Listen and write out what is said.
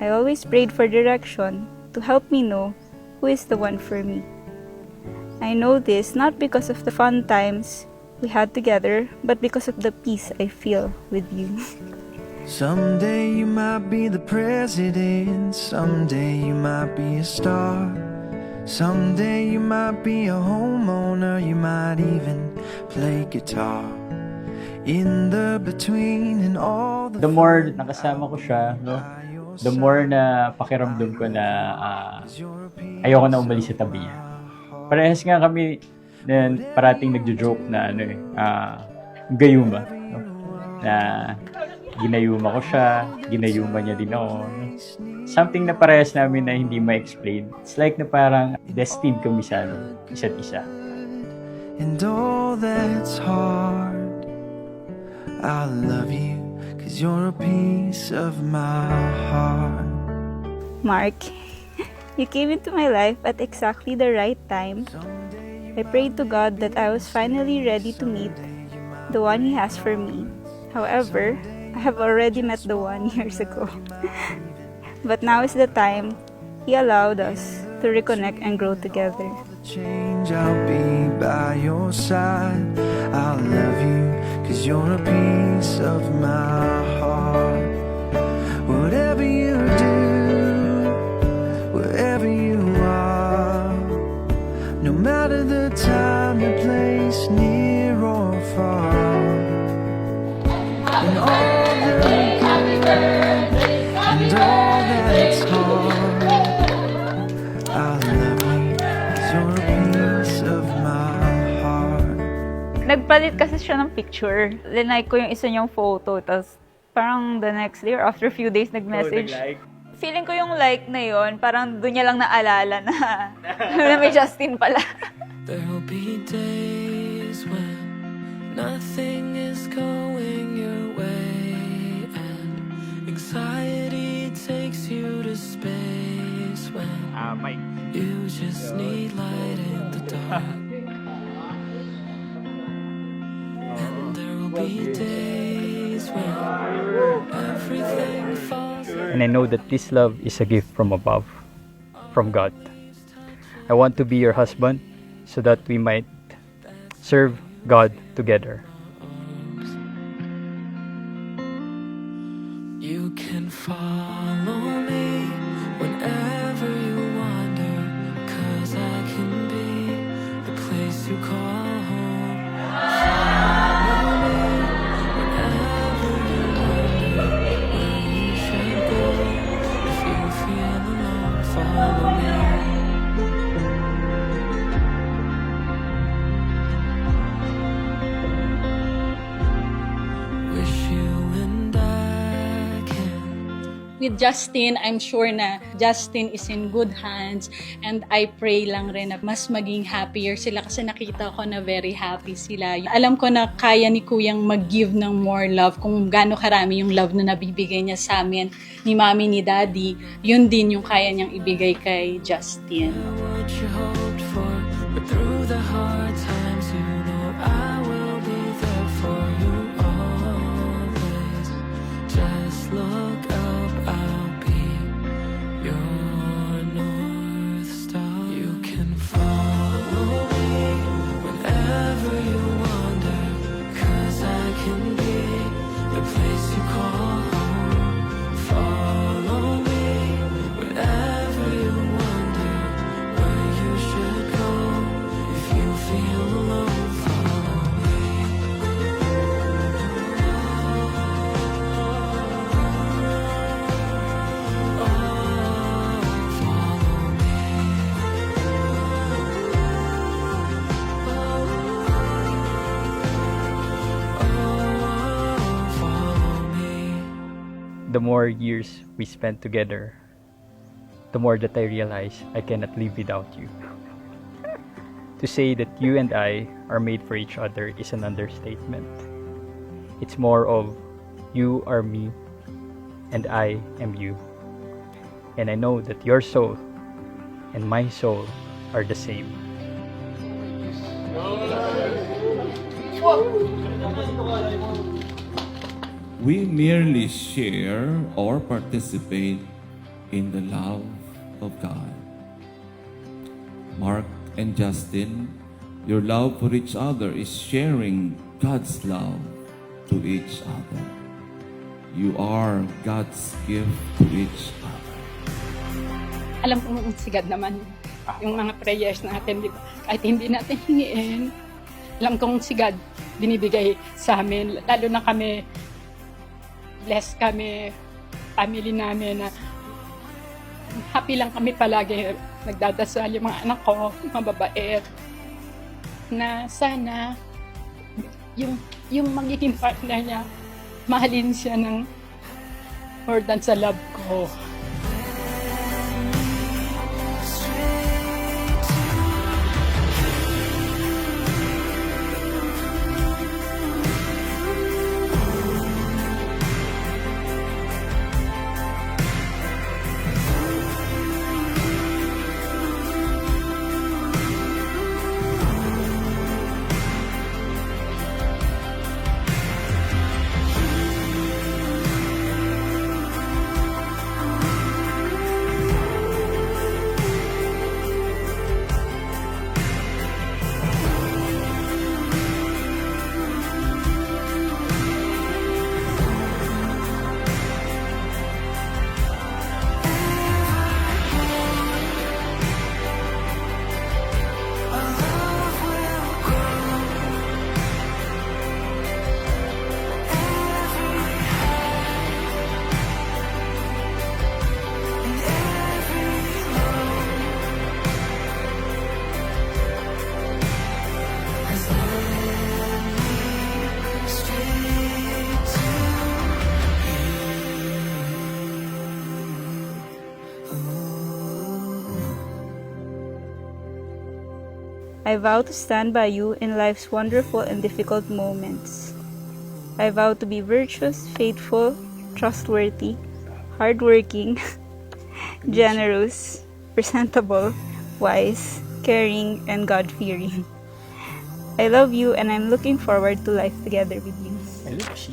I always prayed for direction to help me know who is the one for me. I know this not because of the fun times we had together, but because of the peace I feel with you. Someday you might be the president, someday you might be a star, someday you might be a homeowner, you might even play guitar. In the between and all The more nakasama ko siya, no, the more na pakiramdam ko na ayoko na umalis sa tabi niya. Parehas nga kami na parating nagjo-joke na gayuma, no? Na ginayuma ko siya, ginayuma niya din ako. No? Something na parehas namin na hindi ma-explain. It's like na parang destined kami sa isa't isa. And all that's hard, I love you, 'cause you're a piece of my heart. Mark, you came into my life at exactly the right time. I prayed to God that I was finally ready to meet the one He has for me. However, I have already met the one years ago. But now is the time He allowed us to reconnect and grow together. Change, I'll be by your side. I love you, 'cause you're a piece of my heart. Whatever you do, wherever you are, no matter the time or place, near or far, and all the good and all that's hard, I love you, 'cause you're a piece of my heart. Nagpalit kasi siya ng picture. Linike ko yung isa niyang photo, tapos parang the next day or after a few days nag-message. Feeling ko yung like na yon, parang doon niya lang naalala na, na may Justin pala. There'll be days when nothing is going your way, and anxiety takes you to space when you just need light in the dark. And there'll be days when everything falls. And I know that this love is a gift from above, from God. I want to be your husband so that we might serve God together. You can follow me whenever you wander, 'cause I can be the place you call home. Follow me whenever you wonder where you should go. If you feel alone, follow me. Wish you and I can. With Justin, I'm sure na Justin is in good hands, and I pray lang rin na mas maging happier sila kasi nakita ko na very happy sila. Alam ko na kaya ni Kuyang mag-give ng more love kung gaano karami yung love na nabibigay niya sa amin, ni Mami, ni Daddy. Yun din yung kaya niyang ibigay kay Justin. What you hoped for, but through the hard times, you know I will be there for you always. Just look up, I'll be your North Star. You can follow me whenever you wander, 'cause I can be the place you call home. Follow me whenever you wonder where you should go. If you feel alone, follow me. Oh, follow me. Oh, follow me. The more years we spend together, the more that I realize I cannot live without you. To say that you and I are made for each other is an understatement. It's more of you are me and I am you. And I know that your soul and my soul are the same. We merely share or participate in the love of God. Mark and Justin, your love for each other is sharing God's love to each other. You are God's gift to each other. Alam kong sigad naman yung mga prayers natin, di ba? Kahit hindi natin hingiin, alam kong sigad binibigay sa amin. Lalo na kami, blessed kami, family namin na happy lang kami palagi. Nagdadasal yung mga anak ko, mga babae, na sana yung magiging partner niya, mahalin siya ng more than sa love ko. I vow to stand by you in life's wonderful and difficult moments. I vow to be virtuous, faithful, trustworthy, hardworking, generous, presentable, wise, caring, and God-fearing. I love you and I'm looking forward to life together with you. I love she.